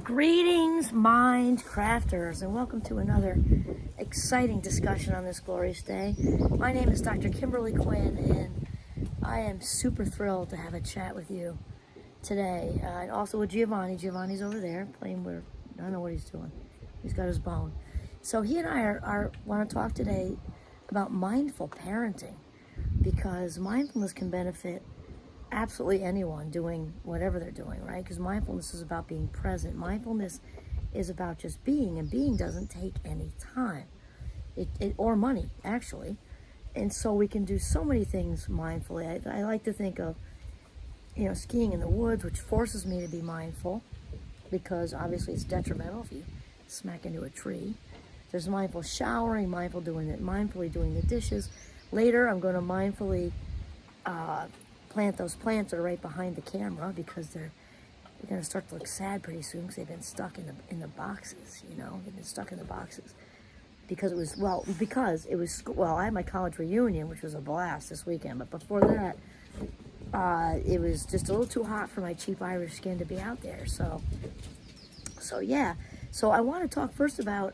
Greetings, mind crafters, and welcome to another exciting discussion on this glorious day. My name is Dr. Kimberly Quinn, and I am super thrilled to have a chat with you today. And also with Giovanni. Giovanni's over there playing with, I don't know what he's doing. He's got his bone. So he and I want to talk today about mindful parenting, because mindfulness can benefit absolutely anyone doing whatever they're doing, right? Because mindfulness is about being present. Mindfulness is about just being, and being doesn't take any time or money, actually. And so we can do so many things mindfully. I like to think of, skiing in the woods, which forces me to be mindful, because obviously it's detrimental if you smack into a tree. There's mindful showering, mindfully doing the dishes. Later, I'm going to mindfully plant those plants that are right behind the camera, because they're going to start to look sad pretty soon, because they've been stuck in the boxes. They've been stuck in the boxes because I had my college reunion, which was a blast this weekend, but before that it was just a little too hot for my cheap Irish skin to be out there. So I want to talk first about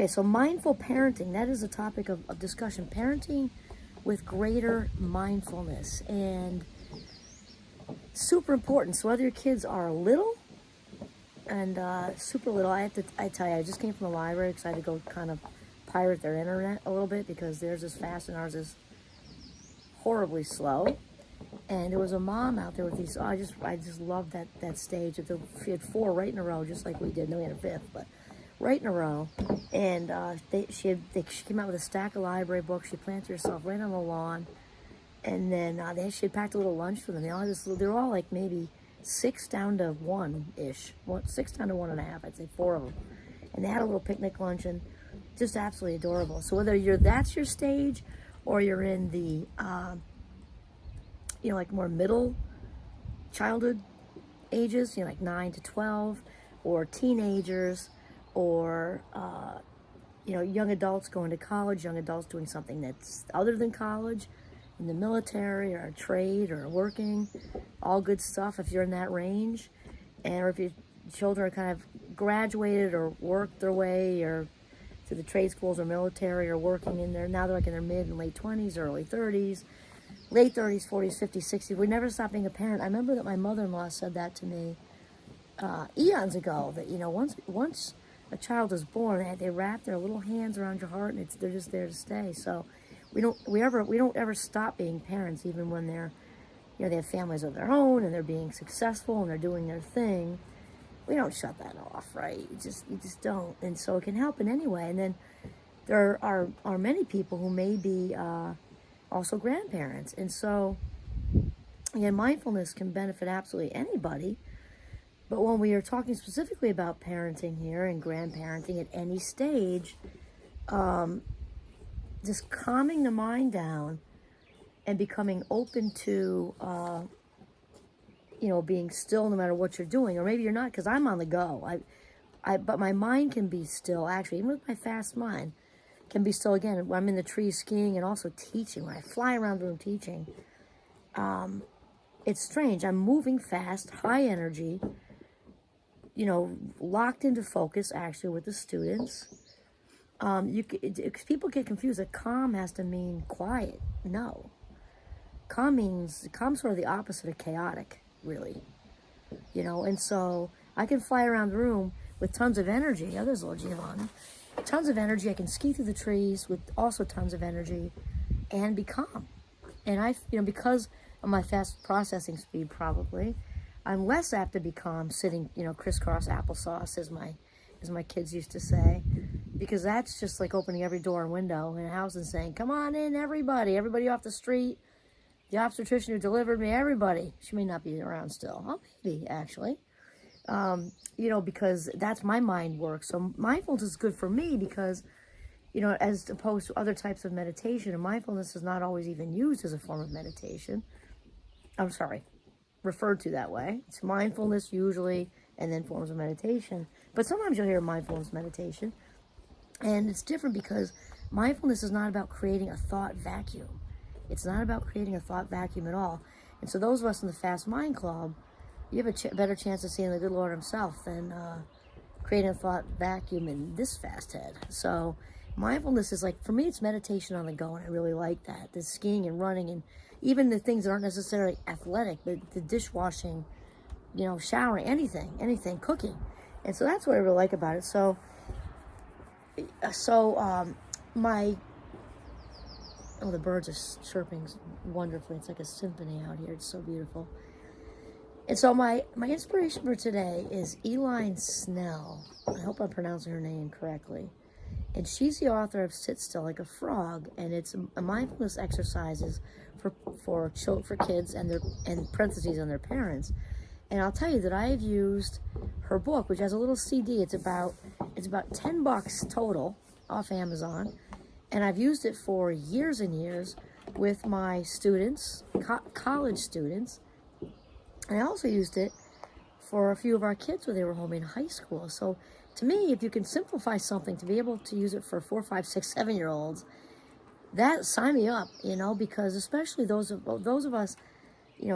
so mindful parenting. That is a topic of discussion. Parenting with greater mindfulness, and super important. So whether your kids are little and super little, I tell you, I just came from the library because I had to go kind of pirate their internet a little bit, because theirs is fast and ours is horribly slow. And there was a mom out there with these. I just loved that stage. She had 4 right in a row, just like we did. And then we had a 5th, but right in a row. And she came out with a stack of library books. She planted herself right on the lawn, and then she had packed a little lunch for them. They were all like maybe 6 down to 1-ish, 6 down to 1.5. I'd say 4 of them, and they had a little picnic luncheon, just absolutely adorable. So whether that's your stage, or you're in the like more middle childhood ages, like 9 to 12, or teenagers, or young adults going to college, young adults doing something that's other than college, in the military or a trade or working, all good stuff if you're in that range. Or if your children are kind of graduated or worked their way or to the trade schools or military, or working in there, now they're like in their mid and late 20s, early 30s, late 30s, 40s, 50s, 60s. We never stop being a parent. I remember that my mother-in-law said that to me eons ago, that once a child is born, they wrap their little hands around your heart, and they're just there to stay. So we don't ever stop being parents, even when they're they have families of their own and they're being successful and they're doing their thing. We don't shut that off, right? You just don't. And so it can help in any way. And then there are many people who may be also grandparents, and so again, mindfulness can benefit absolutely anybody. But when we are talking specifically about parenting here and grandparenting at any stage, just calming the mind down and becoming open to, being still no matter what you're doing. Or maybe you're not, because I'm on the go. But my mind can be still, actually, even with my fast mind, can be still. Again, when I'm in the trees skiing and also teaching, when I fly around the room teaching, it's strange. I'm moving fast, high energy, locked into focus, actually, with the students. People get confused that calm has to mean quiet. No. Calm's sort of the opposite of chaotic, really. And so I can fly around the room with tons of energy. There's little Giovanni. Tons of energy. I can ski through the trees with also tons of energy and be calm. And because of my fast processing speed, probably, I'm less apt to be calm sitting, crisscross applesauce, as my kids used to say, because that's just like opening every door and window in a house and saying, "Come on in, everybody off the street. The obstetrician who delivered me, everybody." She may not be around still. Oh, maybe, actually. Because that's my mind work. So mindfulness is good for me because, as opposed to other types of meditation, and mindfulness is not always even used as a form of meditation. I'm sorry. Referred to that way. It's mindfulness usually, and then forms of meditation. But sometimes you'll hear mindfulness meditation, and it's different because mindfulness is not about creating a thought vacuum. It's not about creating a thought vacuum at all. And so those of us in the Fast Mind Club you have a better chance of seeing the good Lord himself than creating a thought vacuum in this fast head. So mindfulness is like, for me, it's meditation on the go, and I really like that. The skiing and running, and even the things that aren't necessarily athletic, but the dishwashing, showering, anything, cooking. And so that's what I really like about it. So the birds are chirping wonderfully. It's like a symphony out here. It's so beautiful. And so my inspiration for today is Elaine Snell. I hope I'm pronouncing her name correctly. And she's the author of Sit Still Like a Frog, and it's a mindfulness exercises for kids and parentheses on their parents. And I'll tell you that I have used her book, which has a little CD. It's about $10 total off Amazon, and I've used it for years and years with my students, college students. And I also used it for a few of our kids when they were home in high school. So to me, if you can simplify something to be able to use it for 4, 5, 6, 7-year-olds, that sign me up, because especially those of us,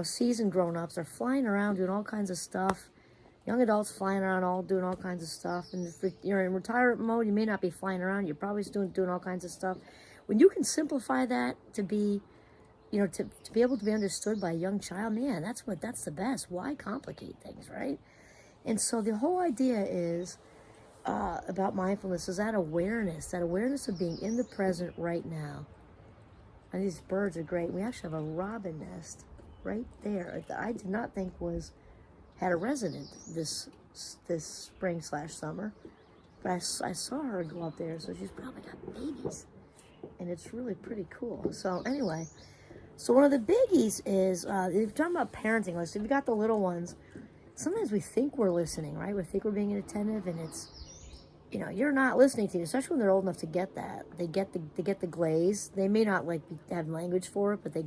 seasoned grown-ups are flying around doing all kinds of stuff. Young adults flying around all doing all kinds of stuff. And if you're in retirement mode, you may not be flying around. You're probably still doing all kinds of stuff. When you can simplify that to be, to be able to be understood by a young child, man, that's the best. Why complicate things, right? And so the whole idea is about mindfulness is that awareness of being in the present right now. And these birds are great. We actually have a robin nest right there that I did not think had a resident this spring/summer, but I saw her go up there, so she's probably got babies, and it's really pretty cool. So anyway, so one of the biggies is if you're talking about parenting, like, so if you got the little ones, sometimes we think we're listening, right? We think we're being attentive, and it's, you're not listening to you, especially when they're old enough to get that. They get the glaze. They may not have language for it, but the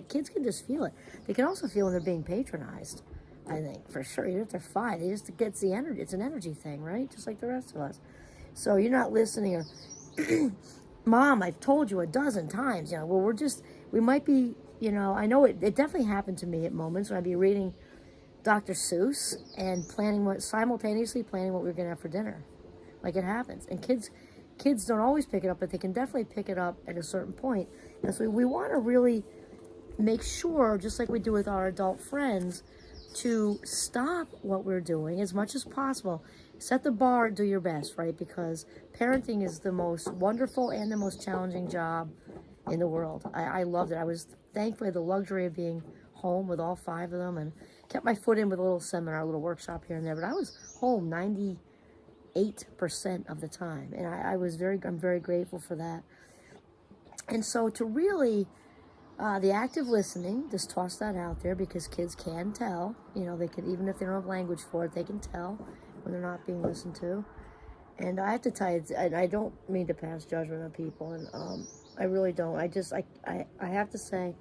kids can just feel it. They can also feel when they're being patronized, I think, for sure. Even if they're 5, they just get the energy. It's an energy thing, right? Just like the rest of us. So you're not listening, or Mom, I've told you a dozen times, well, we might be, I know it definitely happened to me at moments when I'd be reading Dr. Seuss and simultaneously planning what we were going to have for dinner. Like, it happens. And kids don't always pick it up, but they can definitely pick it up at a certain point. And so we want to really make sure, just like we do with our adult friends, to stop what we're doing as much as possible. Set the bar, do your best, right? Because parenting is the most wonderful and the most challenging job in the world. I loved it. I was thankfully the luxury of being home with all 5 of them, and kept my foot in with a little seminar, a little workshop here and there. But I was home 98% of the time, and I'm very grateful for that. And so to really, the active listening, just toss that out there, because kids can tell, they can, even if they don't have language for it, they can tell when they're not being listened to. And I have to tell you, I don't mean to pass judgment on people, and I really don't. I have to say,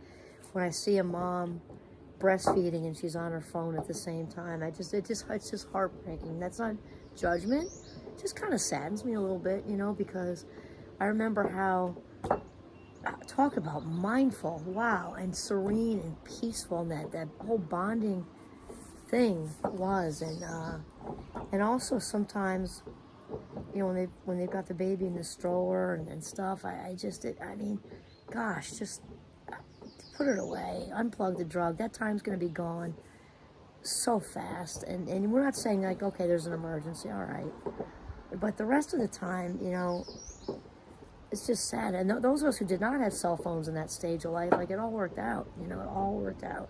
when I see a mom breastfeeding and she's on her phone at the same time, it's just heartbreaking. That's not judgment. It just kind of saddens me a little bit, because I remember how, talk about mindful, wow, and serene and peaceful, and that whole bonding thing was. And also sometimes, when they've got the baby in the stroller and stuff, just put it away, unplug the drug. That time's going to be gone so fast. And we're not saying, like, okay, there's an emergency, all right. But the rest of the time, it's just sad. And those of us who did not have cell phones in that stage of life, like, it all worked out. It all worked out.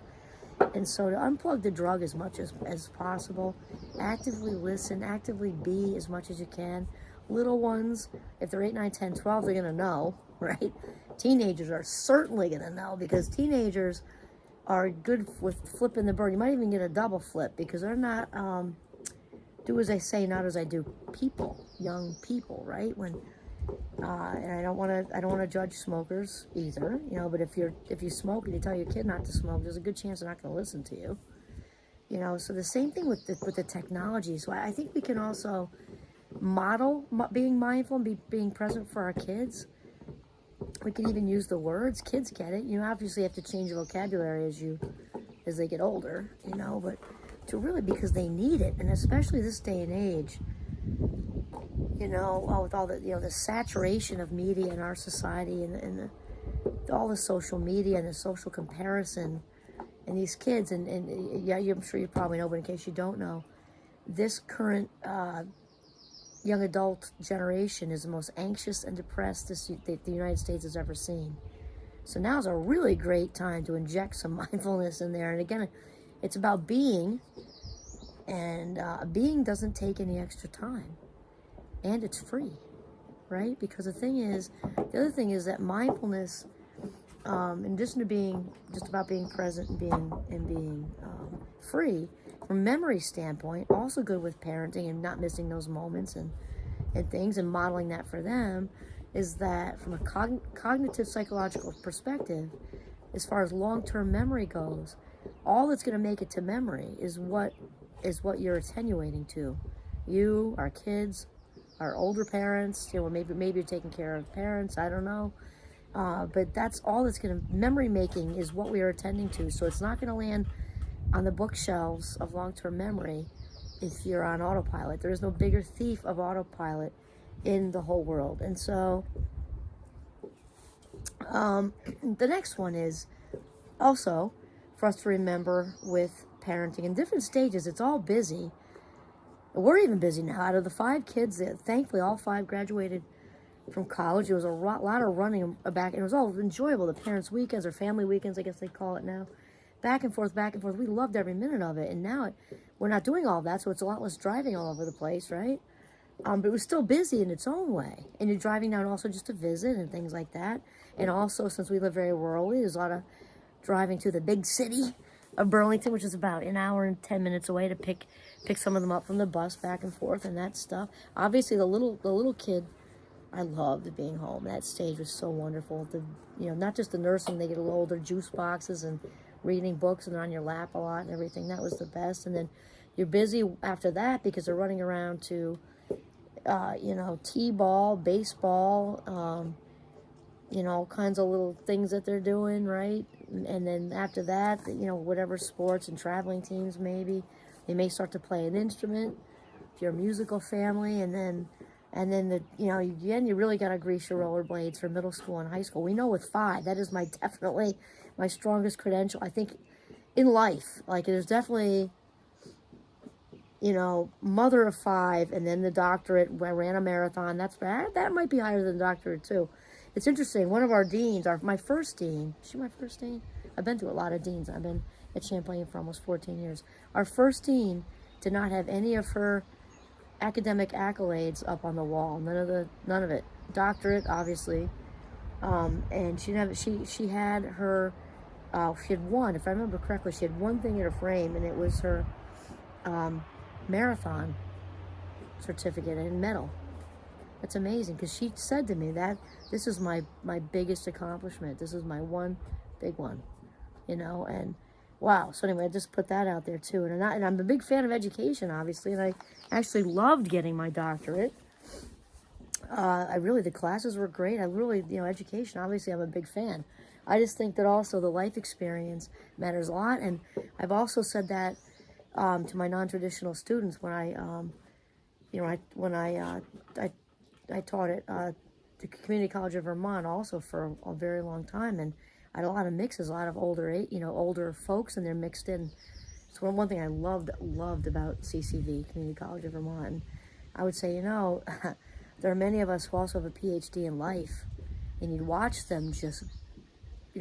And so to unplug the drug as much as possible, actively listen, actively be as much as you can. Little ones, if they're 8, 9, 10, 12, they're going to know, right? Teenagers are certainly going to know, because teenagers are good with flipping the bird. You might even get a double flip, because they're not do as I say, not as I do people, young people, right? And I don't want to judge smokers either, but if you smoke and you tell your kid not to smoke, there's a good chance they're not going to listen to you. So the same thing with the technology. So I think we can also model being mindful and being present for our kids. We can even use the words. Kids get it. Obviously you have to change your vocabulary as they get older, but really, because they need it. And especially this day and age, with all the, the saturation of media in our society, and all the social media and the social comparison, and these kids, and yeah, I'm sure you probably know, but in case you don't know, this current young adult generation is the most anxious and depressed the United States has ever seen. So now's a really great time to inject some mindfulness in there. And again, it's about being, and being doesn't take any extra time, and it's free, right? Because the other thing is that mindfulness, in addition to being just about being present and being free, from a memory standpoint, also good with parenting and not missing those moments and things, and modeling that for them, is that from a cognitive psychological perspective, as far as long-term memory goes, all that's going to make it to memory is what you're attenuating to. You, our kids, our older parents, maybe you're taking care of parents, I don't know. But that's all that's going to, memory making is what we are attending to. So it's not going to land on the bookshelves of long-term memory if you're on autopilot. There is no bigger thief of autopilot in the whole world. And so the next one is also for us to remember with parenting in different stages. It's all busy. We're even busy now. Out of the 5 kids, thankfully all 5 graduated from college. There was a lot of running back, and it was all enjoyable. The parents' weekends, or family weekends, I guess they call it now. Back and forth, back and forth. We loved every minute of it. And now we're not doing all that, so it's a lot less driving all over the place, right? But it was still busy in its own way. And you're driving down also just to visit and things like that. And also, since we live very rurally, there's a lot of driving to the big city of Burlington, which is about an hour and 10 minutes away, to pick some of them up from the bus back and forth and that stuff. Obviously, the little kid, I loved being home. That stage was so wonderful. Not just the nursing, they get a little older, juice boxes and reading books, and they're on your lap a lot and everything. That was the best. And then you're busy after that because they're running around to, t-ball, baseball, all kinds of little things that they're doing, right? And then after that, whatever sports and traveling teams, maybe they may start to play an instrument if you're a musical family. And then you really got to grease your rollerblades for middle school and high school. We know with 5, that is definitely my strongest credential, I think, in life. Like, there's definitely, mother of 5, and then the doctorate. I ran a marathon. That might be higher than the doctorate too. It's interesting. One of our deans, my first dean, is she my first dean? I've been through a lot of deans. I've been at Champlain for almost 14 years. Our first dean did not have any of her academic accolades up on the wall. None of it. Doctorate, obviously. And she had her, she had one, if I remember correctly, she had one thing in her frame, and it was her marathon certificate and medal. That's amazing, because she said to me that this is my biggest accomplishment. This is my one big one, and wow. So anyway, I just put that out there too. And I'm a big fan of education, obviously, and I actually loved getting my doctorate. The classes were great. Education, obviously, I'm a big fan. I just think that also the life experience matters a lot. And I've also said that to my non-traditional students when I taught at the Community College of Vermont also for a very long time. And I had a lot of mixes, a lot of older folks, and they're mixed in. It's one thing I loved about CCV, Community College of Vermont. And I would say, there are many of us who also have a PhD in life, and you watch them just,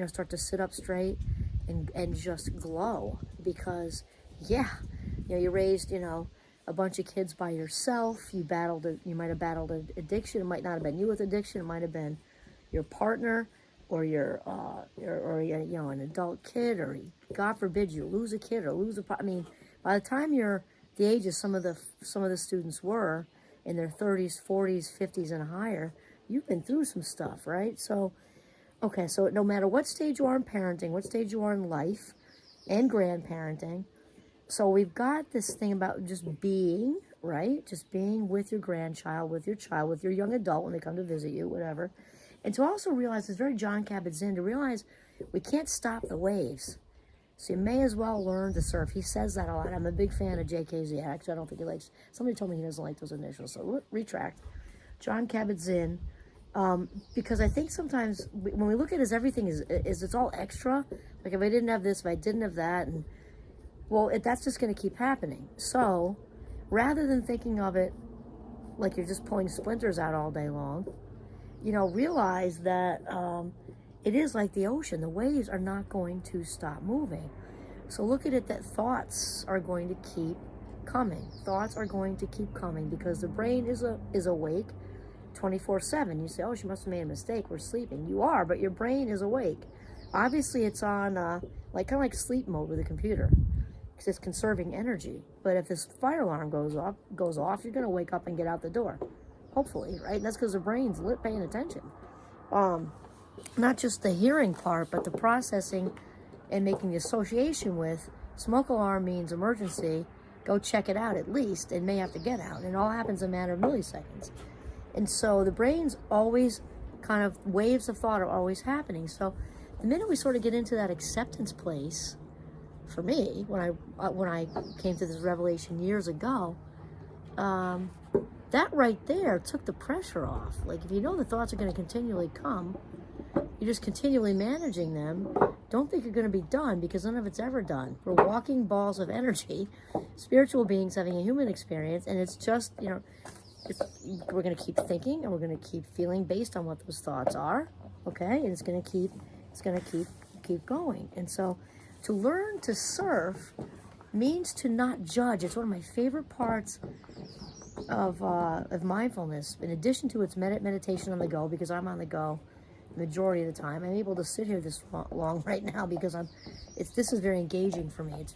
start to sit up straight and just glow, because, you raised, a bunch of kids by yourself. You might have battled addiction. It might not have been you with addiction. It might have been your partner, or an adult kid, or God forbid you lose a kid or lose by the time you're the ages some of the students were in their 30s, 40s, 50s, and higher, you've been through some stuff, right? So, okay, so no matter what stage you are in parenting, what stage you are in life, and grandparenting, so we've got this thing about just being, right? Just being with your grandchild, with your child, with your young adult when they come to visit you, whatever. And to also realize, it's very John Kabat-Zinn, to realize we can't stop the waves. So you may as well learn to surf. He says that a lot. I'm a big fan of JKZ. Actually, I don't think he likes, somebody told me he doesn't like those initials. So retract. John Kabat-Zinn. Because I think sometimes when we look at it as everything is it's all extra. Like if I didn't have this, if I didn't have that, and well, that's just going to keep happening. So rather than thinking of it like you're just pulling splinters out all day long, realize that it is like the ocean. The waves are not going to stop moving. So look at it that thoughts are going to keep coming. Thoughts are going to keep coming because the brain is awake 24/7. You say, oh, she must have made a mistake. We're sleeping. You are, but your brain is awake. Obviously, it's on kind of like sleep mode with a computer because it's conserving energy. But if this fire alarm goes off, you're going to wake up and get out the door. Hopefully, right? And that's because the brain's paying attention. Not just the hearing part, but the processing and making the association with smoke alarm means emergency. Go check it out at least, and may have to get out. And it all happens in a matter of milliseconds. And so the brain's always kind of, waves of thought are always happening. So the minute we sort of get into that acceptance place, for me, when I came to this revelation years ago, that right there took the pressure off. Like if you know the thoughts are going to continually come, you're just continually managing them. Don't think you're going to be done because none of it's ever done. We're walking balls of energy, spiritual beings having a human experience, and it's just, we're going to keep thinking and we're going to keep feeling based on what those thoughts are, okay? And it's going to keep going. And so to learn to surf means to not judge. It's one of my favorite parts of mindfulness. In addition to its meditation on the go, because I'm on the go the majority of the time, I'm able to sit here this long right now because this is very engaging for me. With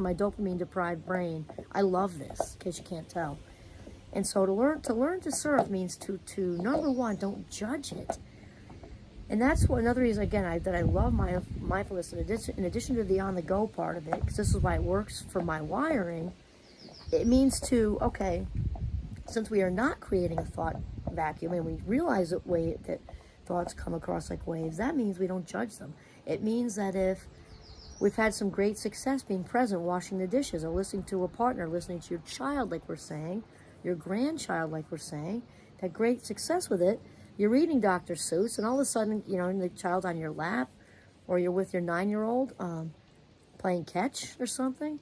my dopamine deprived brain, I love this, in case you can't tell. And so to learn to surf means to number one, don't judge it. And that's another reason, again, that I love my mindfulness in addition to the on-the-go part of it, because this is why it works for my wiring. It means okay, since we are not creating a thought vacuum and we realize that thoughts come across like waves, that means we don't judge them. It means that if we've had some great success being present, washing the dishes, or listening to a partner, listening to your child, like we're saying, your grandchild, like we're saying, had great success with it, you're reading Dr. Seuss, and all of a sudden, the child's on your lap, or you're with your 9-year-old playing catch or something,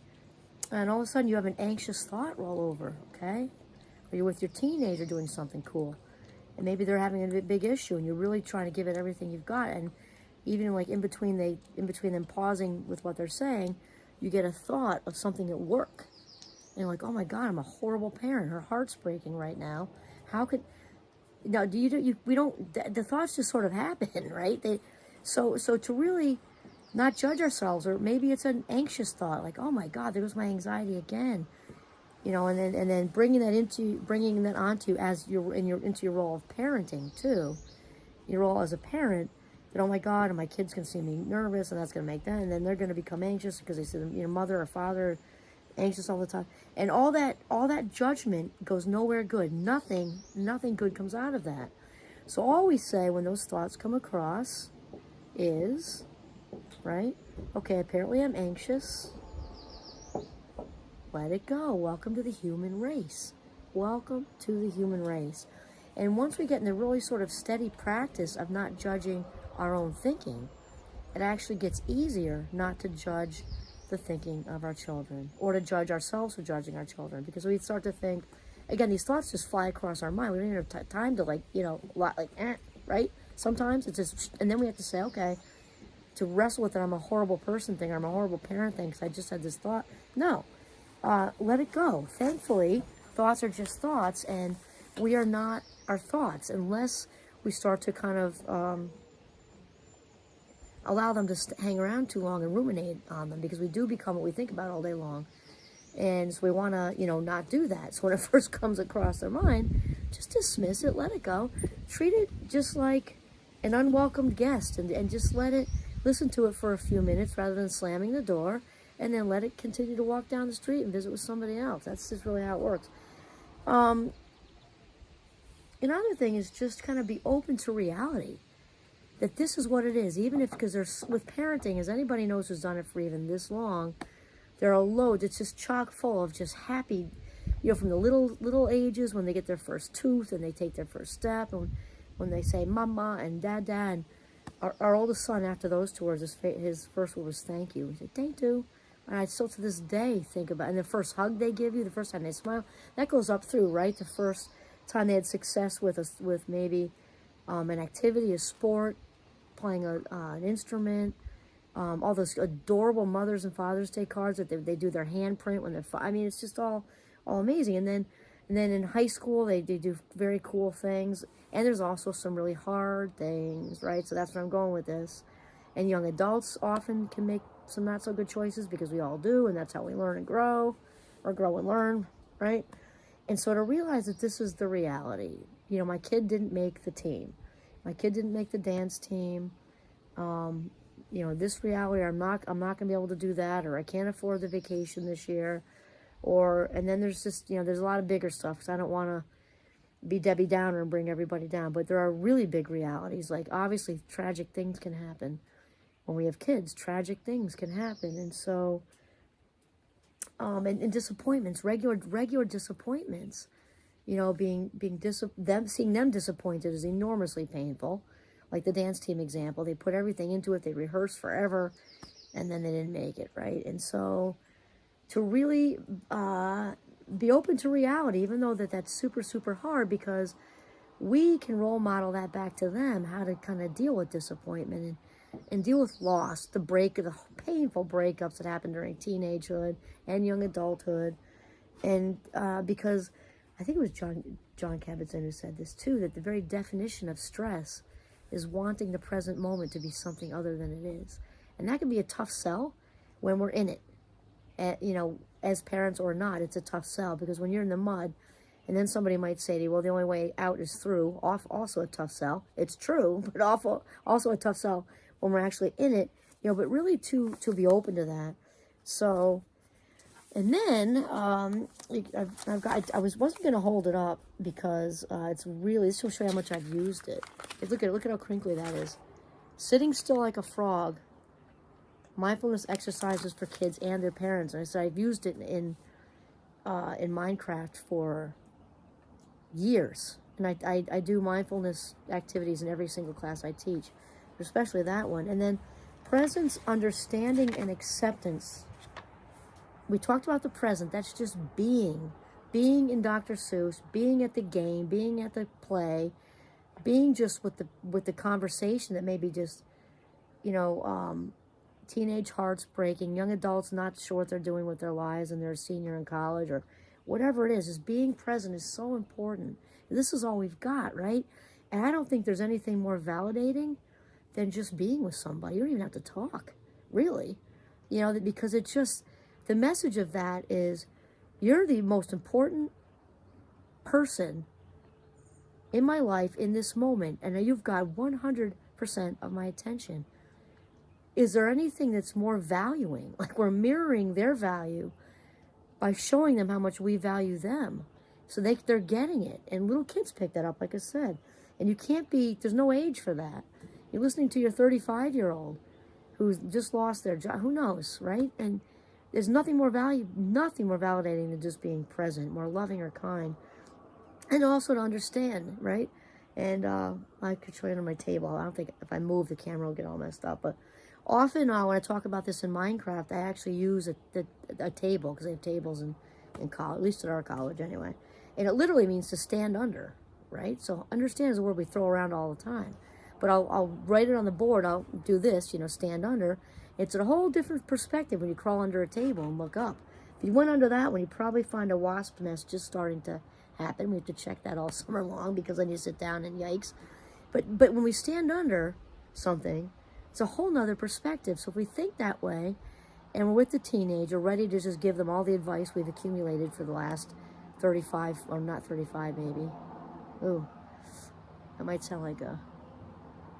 and all of a sudden you have an anxious thought roll over, okay? Or you're with your teenager doing something cool, and maybe they're having a big issue, and you're really trying to give it everything you've got, and even like in between them pausing with what they're saying, you get a thought of something at work. And you're like, oh my God, I'm a horrible parent. Her heart's breaking right now. How could... No, the thoughts just sort of happen, right? So to really not judge ourselves, or maybe it's an anxious thought, like, oh my God, there was my anxiety again, and then bringing that onto as into your role of parenting too, your role as a parent, that, oh my God, and my kid's gonna see me nervous, and that's gonna make them, and then they're gonna become anxious because they see them, mother or father anxious all the time, and all that judgment goes nowhere good. Nothing good comes out of that. So all we say when those thoughts come across is, right, okay, apparently I'm anxious, let it go. Welcome to the human race. Welcome to the human race. And once we get in the really sort of steady practice of not judging our own thinking, it actually gets easier not to judge the thinking of our children, or to judge ourselves for judging our children, because we start to think, again, these thoughts just fly across our mind. We don't even have time to right? Sometimes it's just, and then we have to say, okay, to wrestle with it, I'm a horrible person thing, or I'm a horrible parent thing because I just had this thought. No, let it go. Thankfully, thoughts are just thoughts, and we are not our thoughts unless we start to kind of allow them to hang around too long and ruminate on them, because we do become what we think about all day long. And so we want to, not do that. So when it first comes across their mind, just dismiss it, let it go. Treat it just like an unwelcomed guest, and just listen to it for a few minutes rather than slamming the door, and then let it continue to walk down the street and visit with somebody else. That's just really how it works. Another thing is just kind of be open to reality. that this is what it is. Even if, because there's, with parenting, as anybody knows who's done it for even this long, there are loads. It's just chock full of just happy, from the little ages when they get their first tooth and they take their first step, and when they say mama and dada. And our oldest son, after those 2 words, his first word was thank you. He said, thank you. And I still to this day think about it. And the first hug they give you, the first time they smile, that goes up through, right? The first time they had success with maybe an activity, a sport, playing an instrument, all those adorable Mother's and Father's Day cards that they do their handprint when they're, I mean, it's just all amazing. And then in high school, they do very cool things. And there's also some really hard things, right? So that's where I'm going with this. And young adults often can make some not so good choices, because we all do, and that's how we learn and grow, or grow and learn, right? And so to realize that this is the reality. My kid didn't make the team. My kid didn't make the dance team. This reality, I'm not going to be able to do that, or I can't afford the vacation this year. And then there's just, there's a lot of bigger stuff, because I don't want to be Debbie Downer and bring everybody down. But there are really big realities. Like, obviously, tragic things can happen. When we have kids, tragic things can happen. And so, and disappointments, regular disappointments, seeing them disappointed is enormously painful. Like the dance team example, they put everything into it, they rehearsed forever, and then they didn't make it, right? And so to really be open to reality, even though that's super, super hard, because we can role model that back to them, how to kind of deal with disappointment and deal with loss, the painful breakups that happen during teenagehood and young adulthood. And because I think it was John Kabat-Zinn who said this too, that the very definition of stress is wanting the present moment to be something other than it is. And that can be a tough sell when we're in it. As parents or not, it's a tough sell, because when you're in the mud, and then somebody might say to you, well, the only way out is through, also a tough sell. It's true, but also a tough sell when we're actually in it, but really to be open to that. So, and then I wasn't going to hold it up, because it's really, this will show you how much I've used it. Look at how crinkly that is. Sitting still like a frog. Mindfulness exercises for kids and their parents. And I said I've used it in Minecraft for years, and I do mindfulness activities in every single class I teach, especially that one. And then presence, understanding, and acceptance. We talked about the present. That's just being in Dr. Seuss, being at the game, being at the play, being just with the conversation that maybe just teenage hearts breaking, young adults not sure what they're doing with their lives, and they're a senior in college, or whatever it is. Just being present is so important. This is all we've got, right? And I don't think there's anything more validating than just being with somebody. You don't even have to talk, really. Because it's just, the message of that is, you're the most important person in my life in this moment, and you've got 100% of my attention. Is there anything that's more valuing? Like, we're mirroring their value by showing them how much we value them. So they're getting it. And little kids pick that up, like I said. And there's no age for that. You're listening to your 35-year-old who's just lost their job. Who knows, right? And there's nothing more validating than just being present, more loving or kind. And also to understand, right? And I could show you on my table. I don't think if I move the camera, it'll get all messed up. But often when I talk about this in Minecraft, I actually use a table, because they have tables in college, at least at our college anyway. And it literally means to stand under, right? So understand is a word we throw around all the time. But I'll write it on the board. I'll do this, stand under. It's a whole different perspective when you crawl under a table and look up. If you went under that one, you'd probably find a wasp nest just starting to happen. We have to check that all summer long, because then you sit down and yikes. But when we stand under something, it's a whole nother perspective. So if we think that way, and we're with the teenager, ready to just give them all the advice we've accumulated for the last 35, or not 35 maybe. Ooh, that might sound like a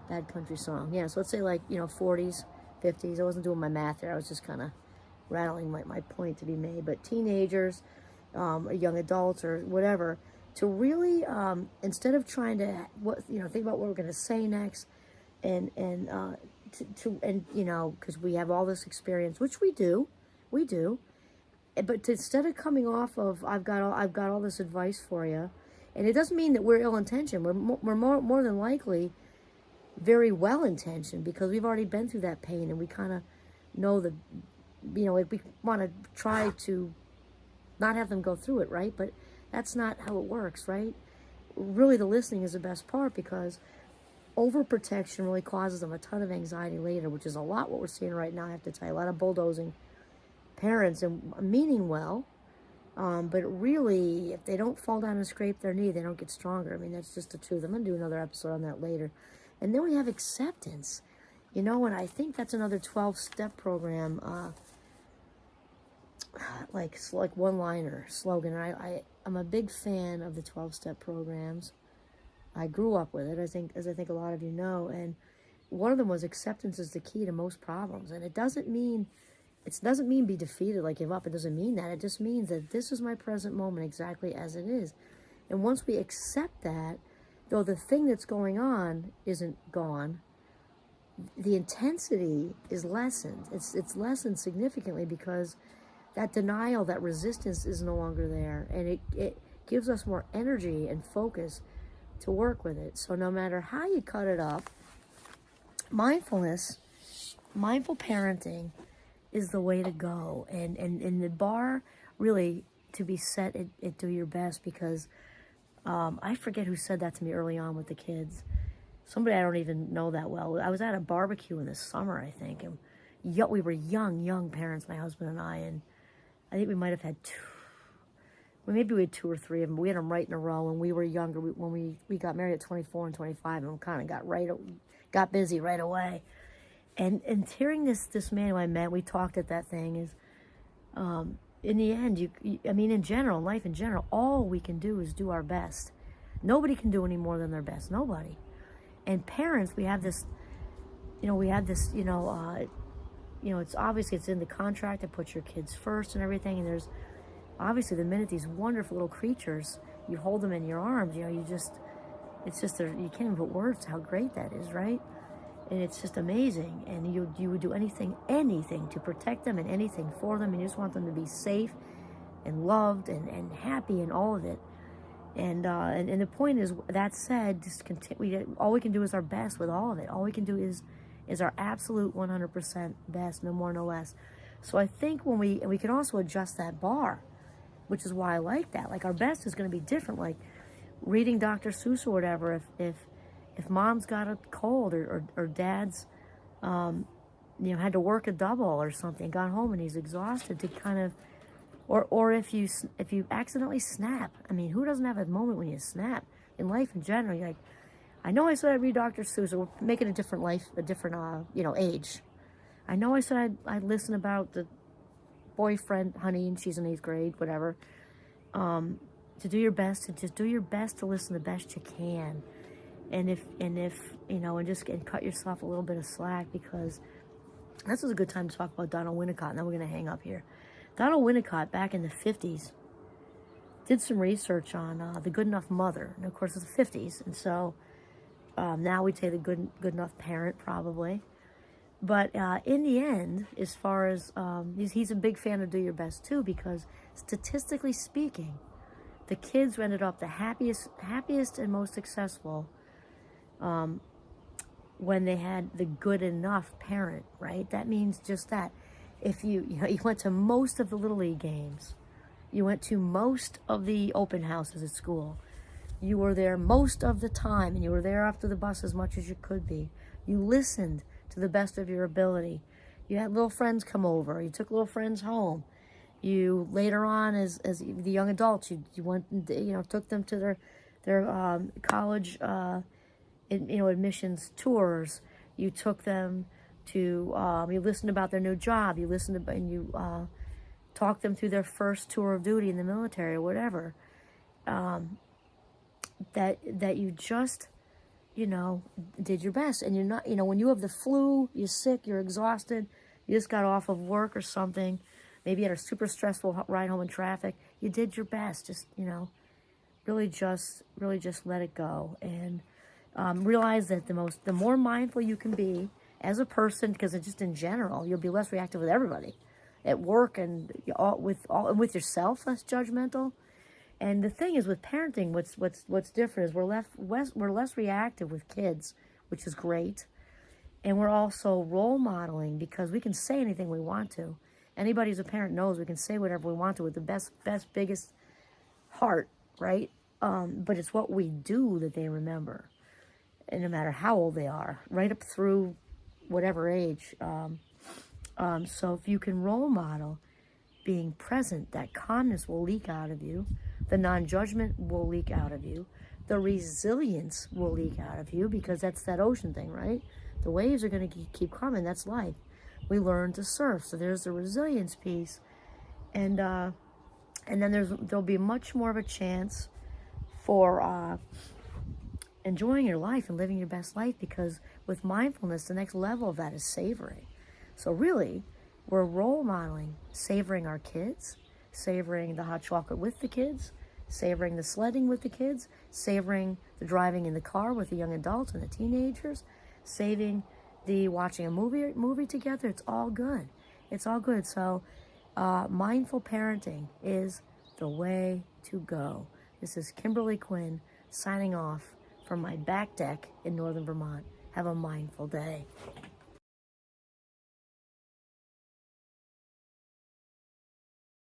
bad country song. Yeah, so let's say 40s, 50s. I wasn't doing my math there. I was just kind of rattling my point to be made. But teenagers, young adults, or whatever, to really, instead of trying to think about what we're going to say next, and because we have all this experience, which we do. But instead of coming off of I've got all this advice for you, and it doesn't mean that we're ill intentioned. We're more than likely very well intentioned, because we've already been through that pain, and we kind of know that, like, we want to try to not have them go through it, right? But that's not how it works, right? Really, the listening is the best part, because overprotection really causes them a ton of anxiety later, which is a lot what we're seeing right now. I have to tell you, a lot of bulldozing parents, and meaning well, but really, if they don't fall down and scrape their knee, they don't get stronger. I mean, that's just the truth. I'm going to do another episode on that later. And then we have acceptance, and I think that's another 12-step program, like one-liner slogan. And I'm a big fan of the 12-step programs. I grew up with it, as I think a lot of you know, and one of them was acceptance is the key to most problems. And it doesn't mean be defeated, like give up. It doesn't mean that. It just means that this is my present moment exactly as it is. And once we accept that, though the thing that's going on isn't gone, the intensity is lessened. It's lessened significantly, because that denial, that resistance is no longer there. And it gives us more energy and focus to work with it. So no matter how you cut it up, mindful parenting is the way to go. And the bar really to be set at do your best, because I forget who said that to me early on with the kids. Somebody I don't even know that well. I was at a barbecue in the summer, I think, and we were young parents, my husband and I think we might have had maybe we had 2 or 3 of them. We had them right in a row when we were younger. When we got married at 24 and 25, and kind of got busy right away. And hearing this man who I met, we talked at that thing, is in the end, in general, life in general, all we can do is do our best. Nobody can do any more than their best. Nobody. And parents, we have this, it's obviously it's in the contract to put your kids first and everything. And there's obviously the minute these wonderful little creatures, you hold them in your arms, you can't even put words to how great that is, right? And it's just amazing. And you would do anything to protect them, and anything for them, and you just want them to be safe and loved and happy and all of it. And the point is, that said, just all we can do is our best with all of it. All we can do is our absolute 100% best, no more, no less. So I think and we can also adjust that bar, which is why I like that. Like, our best is going to be different. Like reading Dr. Seuss or whatever. If mom's got a cold, or dad's, had to work a double or something, got home and he's exhausted, to kind of, or if you accidentally snap. I mean, who doesn't have a moment when you snap in life in general? You're like, I know I said I'd read Dr. Seuss, or make it a different age. I know I said I'd listen about the boyfriend, honey, and she's in 8th grade, whatever. To do your best, to listen the best you can. And cut yourself a little bit of slack, because this is a good time to talk about Donald Winnicott. Now we're going to hang up here. Donald Winnicott, back in the 50s, did some research on the good enough mother. And of course, it's the 50s, and so now we'd say the good enough parent, probably. But in the end, as far as he's a big fan of do your best too, because statistically speaking, the kids who ended up the happiest and most successful when they had the good enough parent, right? That means just that. If you went to most of the Little League games, you went to most of the open houses at school, you were there most of the time, and you were there after the bus as much as you could be. You listened to the best of your ability. You had little friends come over. You took little friends home. You later on, as the young adults, you went, took them to their college admissions tours. You took them to you listened about their new job. You listened to, and you talked them through their first tour of duty in the military or whatever. That you just did your best. And you're not, when you have the flu, you're sick, you're exhausted, you just got off of work or something, maybe you had a super stressful ride home in traffic, you did your best. Just really just let it go. And Realize that the more mindful you can be as a person, because it's just in general, you'll be less reactive with everybody, at work and with yourself, less judgmental. And the thing is, with parenting, what's different is we're less reactive with kids, which is great, and we're also role modeling because we can say anything we want to. Anybody who's a parent knows we can say whatever we want to with the best, biggest heart, right? But it's what we do that they remember, and no matter how old they are, right up through whatever age. So if you can role model being present, that calmness will leak out of you. The non-judgment will leak out of you. The resilience will leak out of you, because that's that ocean thing, right? The waves are going to keep coming. That's life. We learn to surf. So there's the resilience piece. And then there'll be much more of a chance for enjoying your life and living your best life, because with mindfulness, the next level of that is savoring. So really, we're role modeling savoring our kids, savoring the hot chocolate with the kids, savoring the sledding with the kids, savoring the driving in the car with the young adults and the teenagers, saving the watching a movie together. It's all good. It's all good. So mindful parenting is the way to go. This is Kimberly Quinn signing off from my back deck in northern Vermont. Have a mindful day.